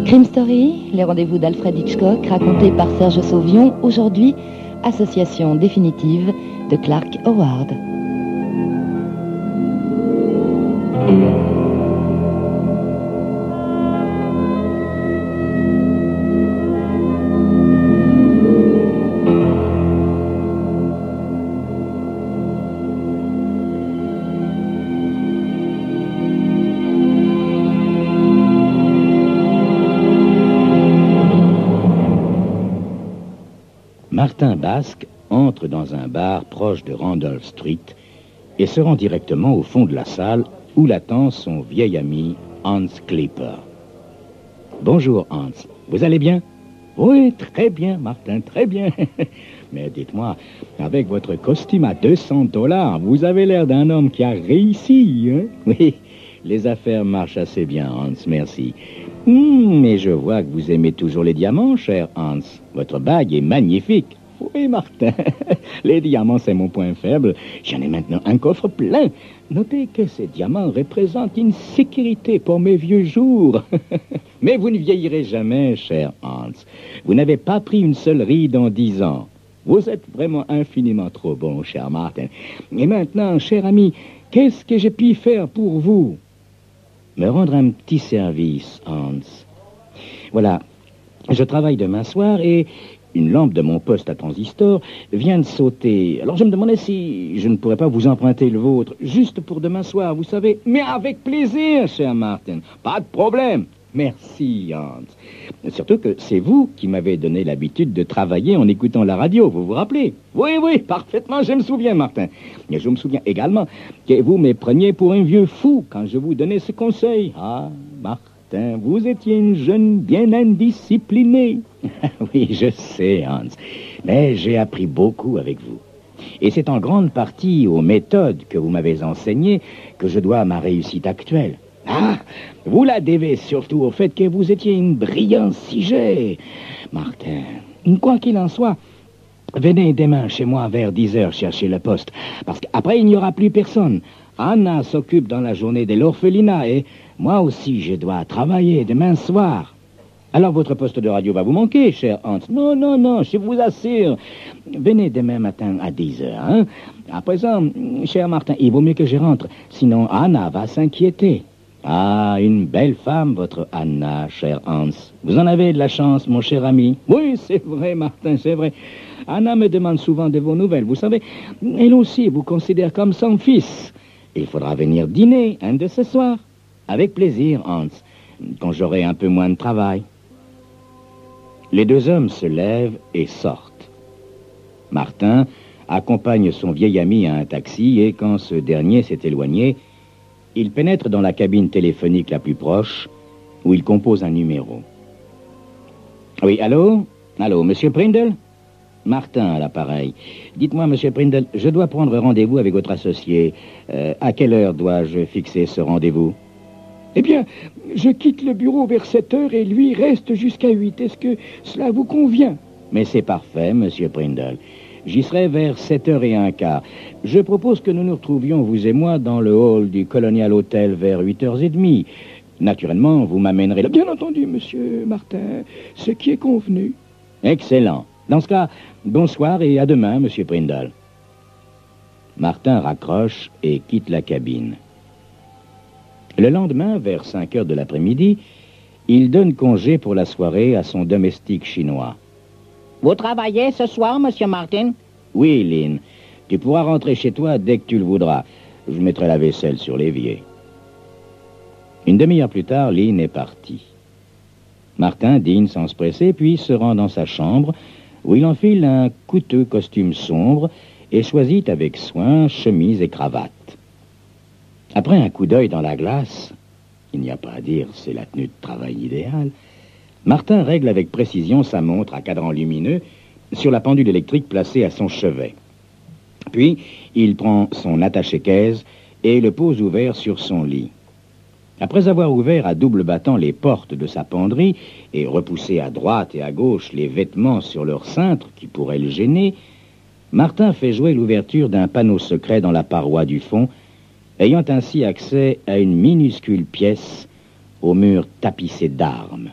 Crime Story, les rendez-vous d'Alfred Hitchcock, racontés par Serge Sauvion, aujourd'hui, association définitive de Clark Howard. Martin Basque entre dans un bar proche de Randolph Street et se rend directement au fond de la salle où l'attend son vieil ami Hans Clipper. Bonjour Hans, vous allez bien? Oui, très bien Martin, très bien. Mais dites-moi, avec votre costume à $200, vous avez l'air d'un homme qui a réussi, hein? Oui, les affaires marchent assez bien Hans, merci. Mais je vois que vous aimez toujours les diamants, cher Hans. Votre bague est magnifique. Oui, Martin, les diamants, c'est mon point faible. J'en ai maintenant un coffre plein. Notez que ces diamants représentent une sécurité pour mes vieux jours. Mais vous ne vieillirez jamais, cher Hans. Vous n'avez pas pris une seule ride en 10 ans. Vous êtes vraiment infiniment trop bon, cher Martin. Et maintenant, cher ami, qu'est-ce que j'ai pu faire pour vous? Me rendre un petit service, Hans. Voilà, je travaille demain soir et une lampe de mon poste à transistor vient de sauter. Alors je me demandais si je ne pourrais pas vous emprunter le vôtre, juste pour demain soir, vous savez. Mais avec plaisir, cher Martin. Pas de problème. Merci, Hans. Surtout que c'est vous qui m'avez donné l'habitude de travailler en écoutant la radio, vous vous rappelez? Oui, parfaitement, je me souviens, Martin. Et je me souviens également que vous me preniez pour un vieux fou quand je vous donnais ce conseil. Ah, Martin, vous étiez une jeune bien indisciplinée. Oui, je sais, Hans, mais j'ai appris beaucoup avec vous. Et c'est en grande partie aux méthodes que vous m'avez enseignées que je dois ma réussite actuelle. Ah, vous la devez surtout au fait que vous étiez une brillante sujet, Martin. Quoi qu'il en soit, venez demain chez moi vers 10h chercher le poste, parce qu'après il n'y aura plus personne. Anna s'occupe dans la journée de l'orphelinat et moi aussi je dois travailler demain soir. Alors votre poste de radio va vous manquer, cher Hans. Non, je vous assure. Venez demain matin à 10h, hein. À présent, cher Martin, il vaut mieux que je rentre, sinon Anna va s'inquiéter. Ah, une belle femme, votre Anna, cher Hans. Vous en avez de la chance, mon cher ami. Oui, c'est vrai, Martin, c'est vrai. Anna me demande souvent de vos nouvelles. Vous savez, elle aussi vous considère comme son fils. Il faudra venir dîner, un de ce soir. Avec plaisir, Hans, quand j'aurai un peu moins de travail. Les deux hommes se lèvent et sortent. Martin accompagne son vieil ami à un taxi et quand ce dernier s'est éloigné, il pénètre dans la cabine téléphonique la plus proche, où il compose un numéro. Oui, allô, monsieur Prindle? Martin à l'appareil. Dites-moi, monsieur Prindle, je dois prendre rendez-vous avec votre associé. À quelle heure dois-je fixer ce rendez-vous? Eh bien, je quitte le bureau vers 7h et lui reste jusqu'à 8. Est-ce que cela vous convient? Mais c'est parfait, monsieur Prindle. J'y serai vers 7h15. Je propose que nous nous retrouvions, vous et moi, dans le hall du Colonial Hotel vers 8h30. Naturellement, vous m'amènerez là. Bien entendu, monsieur Martin, ce qui est convenu. Excellent. Dans ce cas, bonsoir et à demain, monsieur Prindle. Martin raccroche et quitte la cabine. Le lendemain, vers 5h de l'après-midi, il donne congé pour la soirée à son domestique chinois. Vous travaillez ce soir, monsieur Martin? Oui, Lynn. Tu pourras rentrer chez toi dès que tu le voudras. Je mettrai la vaisselle sur l'évier. Une demi-heure plus tard, Lynn est parti. Martin dîne sans se presser, puis se rend dans sa chambre, où il enfile un coûteux costume sombre et choisit avec soin chemise et cravate. Après un coup d'œil dans la glace, il n'y a pas à dire, c'est la tenue de travail idéale, Martin règle avec précision sa montre à cadran lumineux sur la pendule électrique placée à son chevet. Puis, il prend son attaché-caisse et le pose ouvert sur son lit. Après avoir ouvert à double battant les portes de sa penderie et repoussé à droite et à gauche les vêtements sur leur cintre qui pourraient le gêner, Martin fait jouer l'ouverture d'un panneau secret dans la paroi du fond, ayant ainsi accès à une minuscule pièce au mur tapissé d'armes.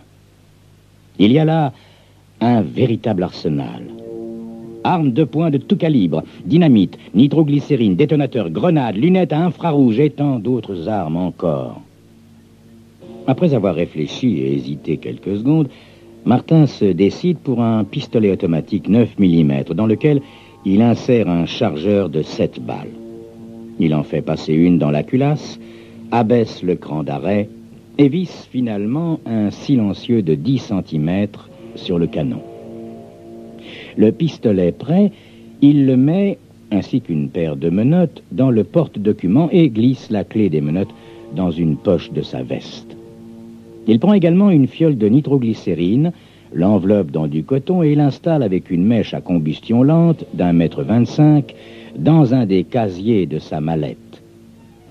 Il y a là un véritable arsenal. Armes de poing de tout calibre, dynamite, nitroglycérine, détonateurs, grenades, lunettes à infrarouge et tant d'autres armes encore. Après avoir réfléchi et hésité quelques secondes, Martin se décide pour un pistolet automatique 9 mm dans lequel il insère un chargeur de 7 balles. Il en fait passer une dans la culasse, abaisse le cran d'arrêt et visse finalement un silencieux de 10 cm sur le canon. Le pistolet prêt, il le met, ainsi qu'une paire de menottes, dans le porte-document et glisse la clé des menottes dans une poche de sa veste. Il prend également une fiole de nitroglycérine, l'enveloppe dans du coton et l'installe avec une mèche à combustion lente d'1,25 m dans un des casiers de sa mallette.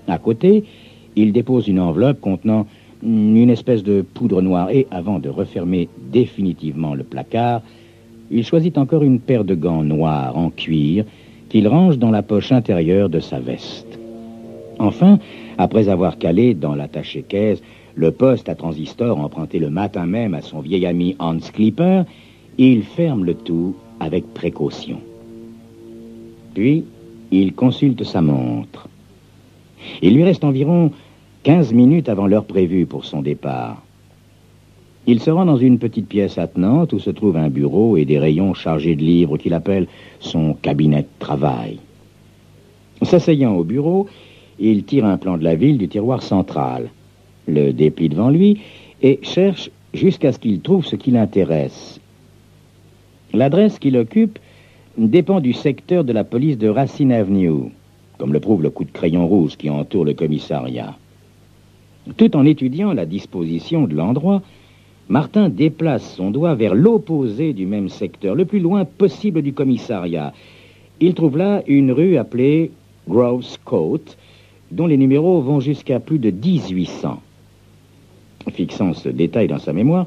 À côté, il dépose une enveloppe contenant une espèce de poudre noire et, avant de refermer définitivement le placard, il choisit encore une paire de gants noirs en cuir qu'il range dans la poche intérieure de sa veste. Enfin, après avoir calé dans l'attaché-caisse le poste à transistor emprunté le matin même à son vieil ami Hans Klipper, il ferme le tout avec précaution. Puis, il consulte sa montre. Il lui reste environ 15 minutes avant l'heure prévue pour son départ. Il se rend dans une petite pièce attenante où se trouve un bureau et des rayons chargés de livres qu'il appelle son cabinet de travail. S'asseyant au bureau, il tire un plan de la ville du tiroir central, le déplie devant lui et cherche jusqu'à ce qu'il trouve ce qui l'intéresse. L'adresse qu'il occupe dépend du secteur de la police de Racine Avenue, comme le prouve le coup de crayon rouge qui entoure le commissariat. Tout en étudiant la disposition de l'endroit, Martin déplace son doigt vers l'opposé du même secteur, le plus loin possible du commissariat. Il trouve là une rue appelée Groves Court, dont les numéros vont jusqu'à plus de 1800. Fixant ce détail dans sa mémoire,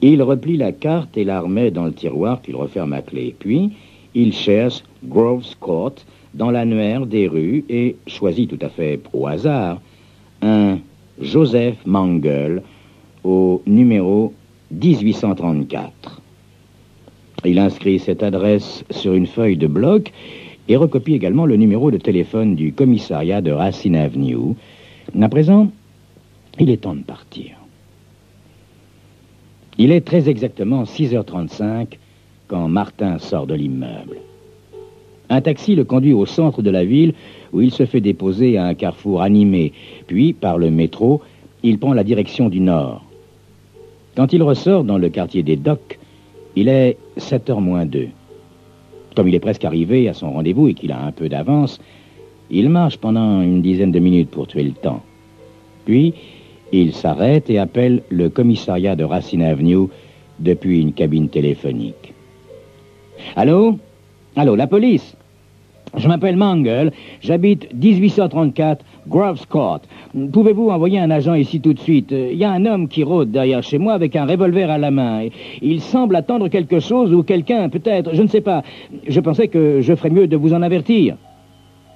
il replie la carte et la remet dans le tiroir qu'il referme à clé. Puis, il cherche Groves Court dans l'annuaire des rues et choisit tout à fait au hasard un Joseph Mangel au numéro 1834. Il inscrit cette adresse sur une feuille de bloc et recopie également le numéro de téléphone du commissariat de Racine Avenue. À présent, il est temps de partir. Il est très exactement 6h35 quand Martin sort de l'immeuble. Un taxi le conduit au centre de la ville où il se fait déposer à un carrefour animé. Puis, par le métro, il prend la direction du nord. Quand il ressort dans le quartier des Docks, il est 7h moins 2. Comme il est presque arrivé à son rendez-vous et qu'il a un peu d'avance, il marche pendant une dizaine de minutes pour tuer le temps. Puis, il s'arrête et appelle le commissariat de Racine Avenue depuis une cabine téléphonique. Allô? Allô, la police? Je m'appelle Mangel, j'habite 1834 Groves Court. Pouvez-vous envoyer un agent ici tout de suite? Il y a un homme qui rôde derrière chez moi avec un revolver à la main. Il semble attendre quelque chose ou quelqu'un, peut-être, je ne sais pas. Je pensais que je ferais mieux de vous en avertir.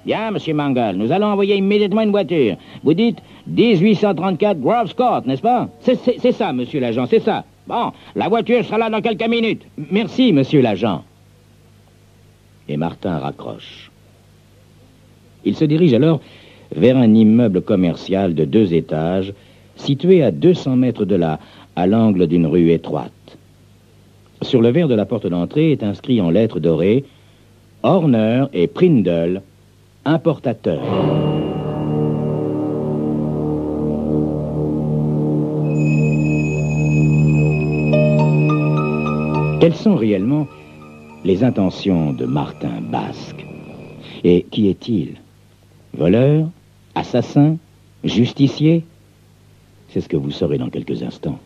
Bien, monsieur Mangel, nous allons envoyer immédiatement une voiture. Vous dites 1834 Groves Court, n'est-ce pas? C'est ça, monsieur l'agent, c'est ça. Bon, la voiture sera là dans quelques minutes. Merci, monsieur l'agent. Et Martin raccroche. Il se dirige alors vers un immeuble commercial de 2 étages, situé à 200 mètres de là, à l'angle d'une rue étroite. Sur le verre de la porte d'entrée est inscrit en lettres dorées « Horner et Prindle, importateurs ». Quelles sont réellement les intentions de Martin Basque? Et qui est-il? Voleur? Assassin? Justicier? C'est ce que vous saurez dans quelques instants.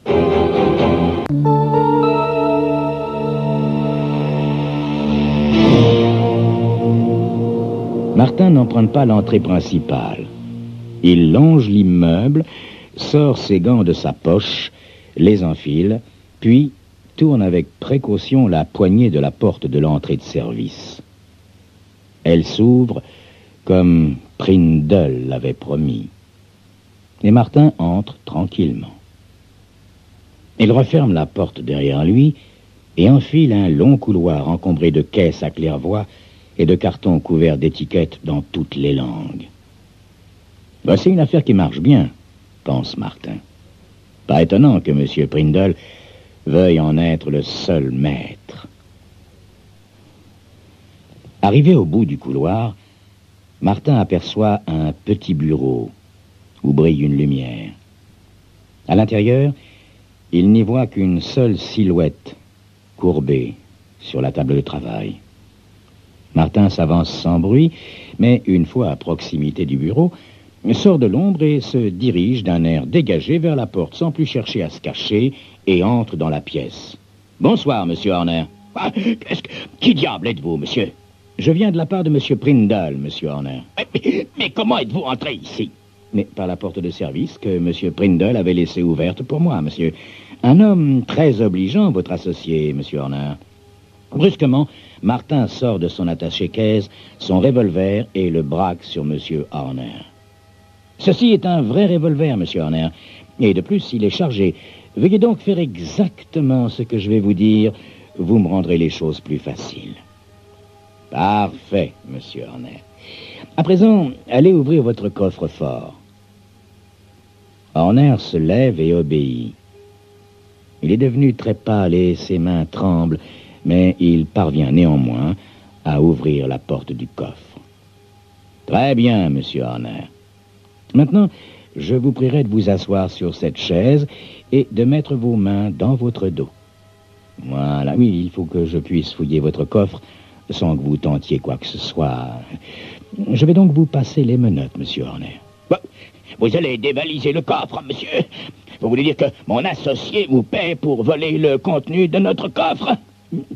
Martin n'emprunte pas l'entrée principale. Il longe l'immeuble, sort ses gants de sa poche, les enfile, puis tourne avec précaution la poignée de la porte de l'entrée de service. Elle s'ouvre comme Prindle l'avait promis. Et Martin entre tranquillement. Il referme la porte derrière lui et enfile un long couloir encombré de caisses à claire-voie et de cartons couverts d'étiquettes dans toutes les langues. Voici une affaire qui marche bien, pense Martin. Pas étonnant que M. Prindle veuille en être le seul maître. Arrivé au bout du couloir, Martin aperçoit un petit bureau où brille une lumière. À l'intérieur, il n'y voit qu'une seule silhouette courbée sur la table de travail. Martin s'avance sans bruit, mais une fois à proximité du bureau, sort de l'ombre et se dirige d'un air dégagé vers la porte, sans plus chercher à se cacher, et entre dans la pièce. « Bonsoir, monsieur Horner. »« Qui diable êtes-vous, monsieur ?»« Je viens de la part de monsieur Prindle, monsieur Horner. »« Mais comment êtes-vous entré ici ?»« Mais par la porte de service que monsieur Prindle avait laissée ouverte pour moi, monsieur. Un homme très obligeant, votre associé, monsieur Horner. » Brusquement, Martin sort de son attaché-caisse, son revolver et le braque sur monsieur Horner. « Ceci est un vrai revolver, monsieur Horner, et de plus, il est chargé. Veuillez donc faire exactement ce que je vais vous dire. Vous me rendrez les choses plus faciles. »« Parfait, monsieur Horner. À présent, allez ouvrir votre coffre-fort. » Horner se lève et obéit. Il est devenu très pâle et ses mains tremblent, mais il parvient néanmoins à ouvrir la porte du coffre. « Très bien, monsieur Horner. Maintenant, je vous prierai de vous asseoir sur cette chaise et de mettre vos mains dans votre dos. Voilà, oui, il faut que je puisse fouiller votre coffre sans que vous tentiez quoi que ce soit. Je vais donc vous passer les menottes, monsieur Horner. »« Vous allez dévaliser le coffre, monsieur. Vous voulez dire que mon associé vous paie pour voler le contenu de notre coffre ?»«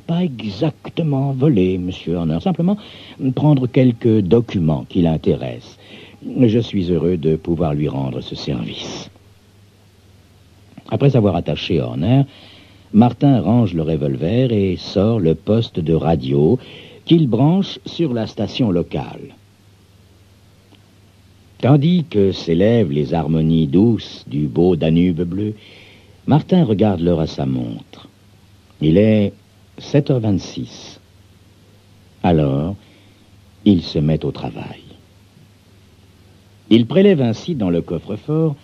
Pas exactement voler, monsieur Horner. Simplement prendre quelques documents qui l'intéressent. Je suis heureux de pouvoir lui rendre ce service. » Après avoir attaché Horner, Martin range le revolver et sort le poste de radio qu'il branche sur la station locale. Tandis que s'élèvent les harmonies douces du beau Danube bleu, Martin regarde l'heure à sa montre. Il est 7h26. Alors, il se met au travail. Il prélève ainsi dans le coffre-fort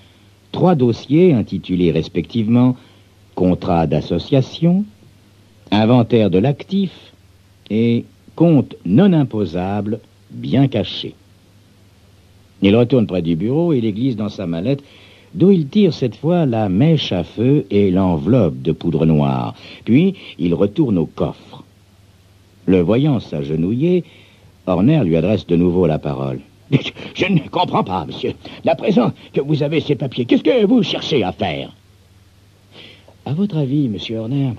3 dossiers intitulés respectivement « Contrat d'association »,« Inventaire de l'actif » et « Compte non imposable bien caché ». Il retourne près du bureau et les glisse dans sa mallette, d'où il tire cette fois la mèche à feu et l'enveloppe de poudre noire. Puis il retourne au coffre. Le voyant s'agenouiller, Horner lui adresse de nouveau la parole. « Je ne comprends pas, monsieur. À présent que vous avez ces papiers, qu'est-ce que vous cherchez à faire ?»« À votre avis, monsieur Horner,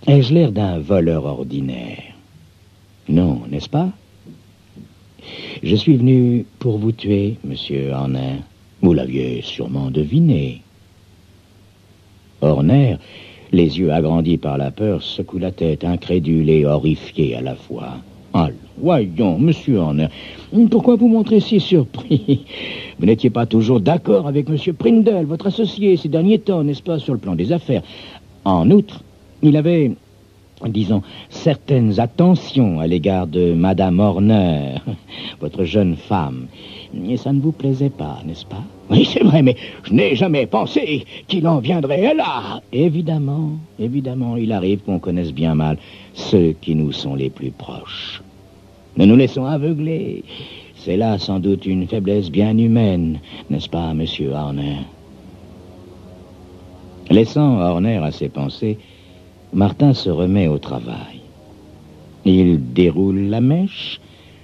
ai-je l'air d'un voleur ordinaire ? Non, n'est-ce pas ? Je suis venu pour vous tuer, monsieur Horner. Vous l'aviez sûrement deviné. » Horner, les yeux agrandis par la peur, secoue la tête, incrédule et horrifié à la fois. « Allons, voyons, monsieur Horner, pourquoi vous montrez si surpris? Vous n'étiez pas toujours d'accord avec monsieur Prindle, votre associé, ces derniers temps, n'est-ce pas, sur le plan des affaires? En outre, il avait, disons, certaines attentions à l'égard de madame Horner, votre jeune femme. Et ça ne vous plaisait pas, n'est-ce pas? » « Oui, c'est vrai, mais je n'ai jamais pensé qu'il en viendrait là. » Évidemment, il arrive qu'on connaisse bien mal ceux qui nous sont les plus proches. Nous nous laissons aveugler. C'est là sans doute une faiblesse bien humaine, n'est-ce pas, monsieur Horner? Laissant Horner à ses pensées, Martin se remet au travail. Il déroule la mèche,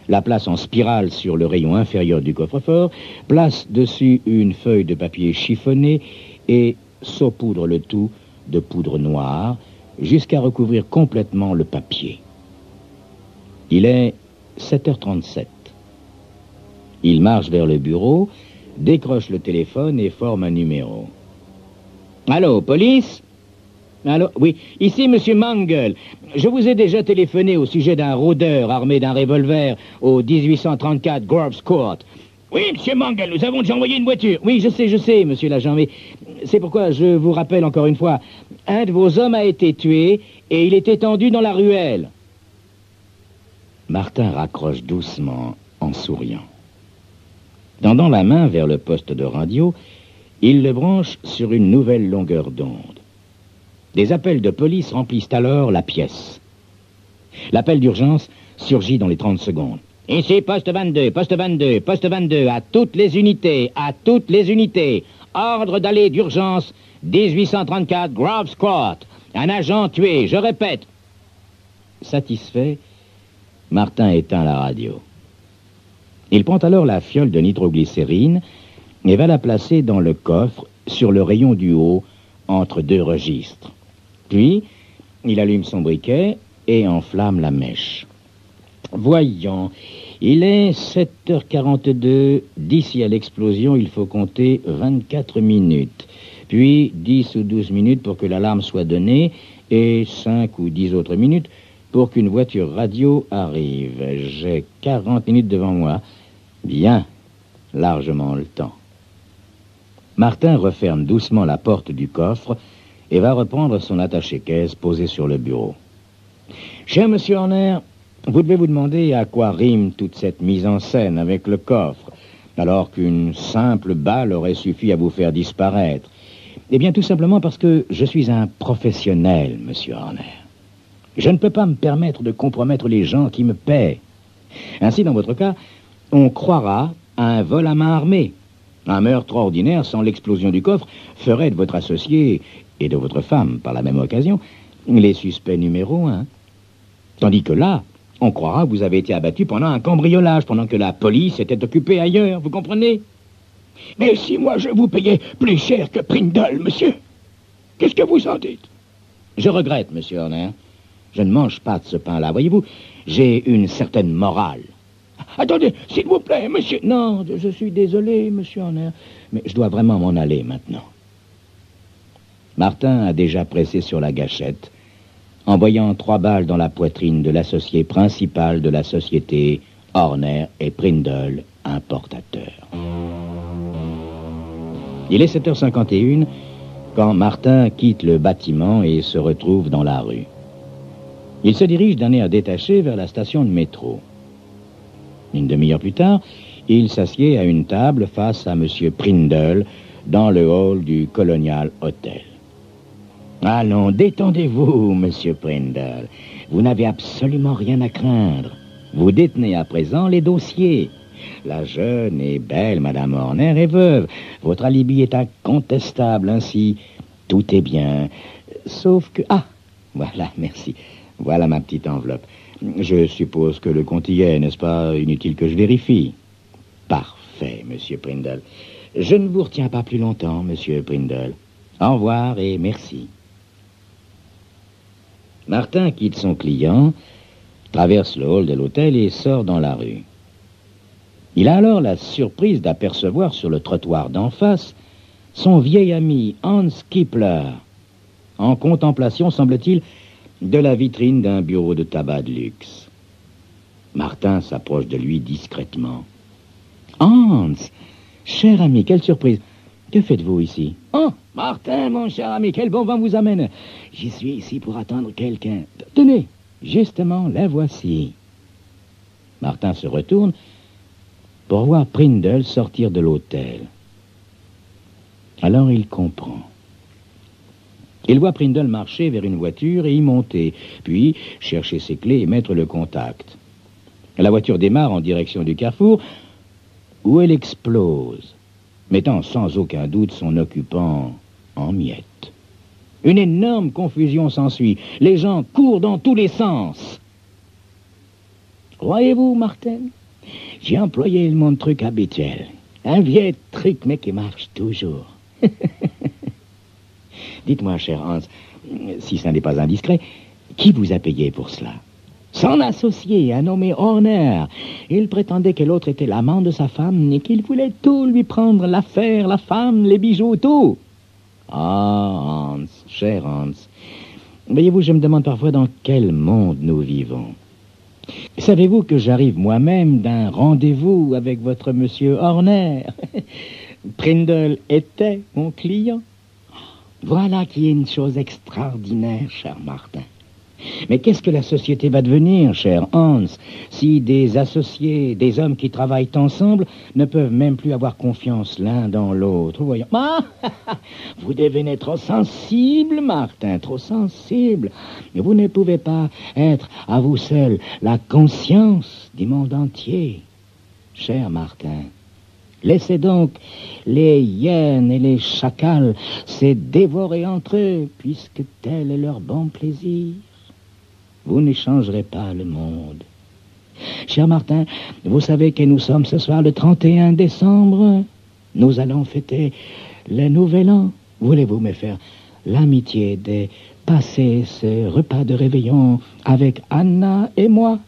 la place en spirale sur le rayon inférieur du coffre-fort, place dessus une feuille de papier chiffonné et saupoudre le tout de poudre noire jusqu'à recouvrir complètement le papier. Il est 7h37. Il marche vers le bureau, décroche le téléphone et forme un numéro. « Allô, police ? Allô, oui, ici monsieur Mangle. Je vous ai déjà téléphoné au sujet d'un rôdeur armé d'un revolver au 1834 Groves Court. Oui, monsieur Mangle, nous avons déjà envoyé une voiture. Oui, je sais, monsieur l'agent, mais c'est pourquoi je vous rappelle encore une fois, un de vos hommes a été tué et il est étendu dans la ruelle. Martin raccroche doucement en souriant. Tendant la main vers le poste de radio, il le branche sur une nouvelle longueur d'onde. Des appels de police remplissent alors la pièce. L'appel d'urgence surgit dans les 30 secondes. Ici, poste 22, poste 22, poste 22, à toutes les unités, ordre d'aller d'urgence, 1834 Groves Court, un agent tué, je répète. Satisfait, Martin éteint la radio. Il prend alors la fiole de nitroglycérine et va la placer dans le coffre sur le rayon du haut, entre deux registres. Puis, il allume son briquet et enflamme la mèche. Voyons, il est 7h42, d'ici à l'explosion, il faut compter 24 minutes, puis 10 ou 12 minutes pour que l'alarme soit donnée, et 5 ou 10 autres minutes pour qu'une voiture radio arrive. J'ai 40 minutes devant moi. Bien, largement le temps. Martin referme doucement la porte du coffre et va reprendre son attaché-caisse posé sur le bureau. Cher monsieur Horner, vous devez vous demander à quoi rime toute cette mise en scène avec le coffre, alors qu'une simple balle aurait suffi à vous faire disparaître. Eh bien, tout simplement parce que je suis un professionnel, monsieur Horner. Je ne peux pas me permettre de compromettre les gens qui me paient. Ainsi, dans votre cas, on croira à un vol à main armée. Un meurtre ordinaire sans l'explosion du coffre ferait de votre associé et de votre femme, par la même occasion, les suspects numéro 1. Tandis que là, on croira que vous avez été abattu pendant un cambriolage, pendant que la police était occupée ailleurs, vous comprenez? Mais si moi je vous payais plus cher que Prindle, monsieur, qu'est-ce que vous en dites? Je regrette, monsieur Horner. Je ne mange pas de ce pain-là. Voyez-vous, j'ai une certaine morale. Attendez, s'il vous plaît, monsieur. Non, je suis désolé, monsieur Horner, mais je dois vraiment m'en aller maintenant. Martin a déjà pressé sur la gâchette, envoyant 3 balles dans la poitrine de l'associé principal de la société Horner et Prindle, importateur. Il est 7h51 quand Martin quitte le bâtiment et se retrouve dans la rue. Il se dirige d'un air détaché vers la station de métro. Une demi-heure plus tard, il s'assied à une table face à M. Prindle dans le hall du Colonial Hotel. Allons, détendez-vous, Monsieur Prindle. Vous n'avez absolument rien à craindre. Vous détenez à présent les dossiers. La jeune et belle Madame Horner est veuve. Votre alibi est incontestable, ainsi tout est bien. Sauf que... Ah, voilà, merci. Voilà ma petite enveloppe. Je suppose que le compte y est, n'est-ce pas? Inutile que je vérifie. Parfait, Monsieur Prindle. Je ne vous retiens pas plus longtemps, Monsieur Prindle. Au revoir et merci. Martin quitte son client, traverse le hall de l'hôtel et sort dans la rue. Il a alors la surprise d'apercevoir sur le trottoir d'en face son vieil ami Hans Kipler, en contemplation, semble-t-il, de la vitrine d'un bureau de tabac de luxe. Martin s'approche de lui discrètement. « Hans, cher ami, quelle surprise! Que faites-vous ici? »« Oh, Martin, mon cher ami, quel bon vent vous amène! J'y suis ici pour attendre quelqu'un. Tenez, justement, la voici. » Martin se retourne pour voir Prindle sortir de l'hôtel. Alors il comprend. Il voit Prindle marcher vers une voiture et y monter, puis chercher ses clés et mettre le contact. La voiture démarre en direction du carrefour, où elle explose, mettant sans aucun doute son occupant en miettes. Une énorme confusion s'ensuit. Les gens courent dans tous les sens. Croyez-vous, Martin? J'ai employé mon truc habituel. Un vieux truc, mais qui marche toujours. Dites-moi, cher Hans, si ça n'est pas indiscret, qui vous a payé pour cela? Son associé, un nommé Horner. Il prétendait que l'autre était l'amant de sa femme et qu'il voulait tout lui prendre, l'affaire, la femme, les bijoux, tout. Ah, Hans, cher Hans. Voyez-vous, je me demande parfois dans quel monde nous vivons. Savez-vous que j'arrive moi-même d'un rendez-vous avec votre monsieur Horner? Prindle était mon client. Voilà qui est une chose extraordinaire, cher Martin. Mais qu'est-ce que la société va devenir, cher Hans, si des associés, des hommes qui travaillent ensemble, ne peuvent même plus avoir confiance l'un dans l'autre? Voyons. Ah, vous devenez trop sensible, Martin, trop sensible. Vous ne pouvez pas être à vous seul la conscience du monde entier. Cher Martin, laissez donc les hyènes et les chacals se dévorer entre eux, puisque tel est leur bon plaisir. Vous ne changerez pas le monde. Cher Martin, vous savez que nous sommes ce soir le 31 décembre. Nous allons fêter le Nouvel An. Voulez-vous me faire l'amitié de passer ce repas de réveillon avec Anna et moi?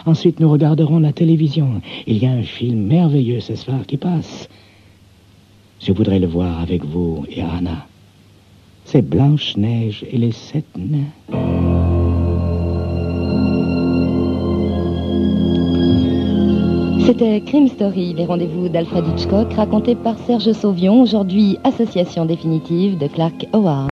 Ensuite, nous regarderons la télévision. Il y a un film merveilleux ce soir qui passe. Je voudrais le voir avec vous et Anna. C'est Blanche-Neige et les 7 nains. C'était Crime Story, les rendez-vous d'Alfred Hitchcock, racontés par Serge Sauvion, aujourd'hui association définitive de Clark Howard.